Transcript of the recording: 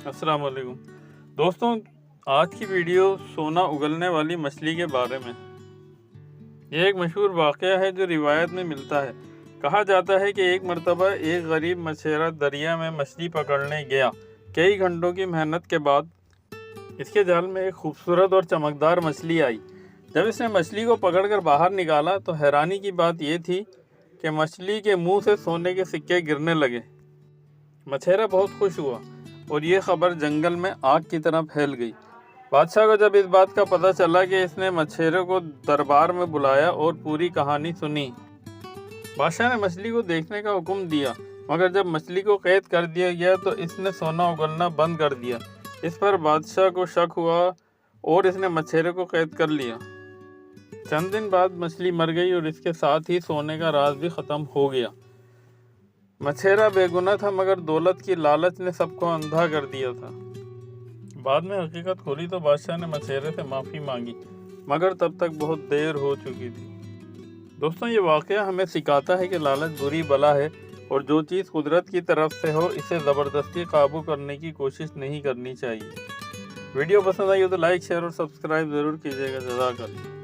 अस्सलाम वालेकुम दोस्तों, आज की वीडियो सोना उगलने वाली मछली के बारे में। यह एक मशहूर वाक़या है जो रिवायत में मिलता है। कहा जाता है कि एक मर्तबा एक गरीब मछेरा दरिया में मछली पकड़ने गया। कई घंटों की मेहनत के बाद इसके जाल में एक खूबसूरत और चमकदार मछली आई। जब इसने मछली को पकड़कर बाहर निकाला तो हैरानी की बात यह थी कि मछली के मुंह से सोने के सिक्के गिरने लगे। मछेरा बहुत खुश हुआ और ये खबर जंगल में आग की तरह फैल गई। बादशाह को जब इस बात का पता चला कि इसने मछेरे को दरबार में बुलाया और पूरी कहानी सुनी। बादशाह ने मछली को देखने का हुक्म दिया, मगर जब मछली को कैद कर दिया गया तो इसने सोना उगलना बंद कर दिया। इस पर बादशाह को शक हुआ और इसने मछेरे को कैद कर लिया। चंद दिन बाद मछली मर गई और इसके साथ ही सोने का राज भी ख़त्म हो गया। मछेरा बेगुनाह था, मगर दौलत की लालच ने सबको अंधा कर दिया था। बाद में हकीकत खुली तो बादशाह ने मछेरे से माफ़ी मांगी, मगर तब तक बहुत देर हो चुकी थी। दोस्तों, ये वाक़या हमें सिखाता है कि लालच बुरी बला है और जो चीज़ कुदरत की तरफ से हो इसे ज़बरदस्ती काबू करने की कोशिश नहीं करनी चाहिए। वीडियो पसंद आई हो तो लाइक, शेयर और सब्सक्राइब ज़रूर कीजिएगा। जज़ाकल्लाह।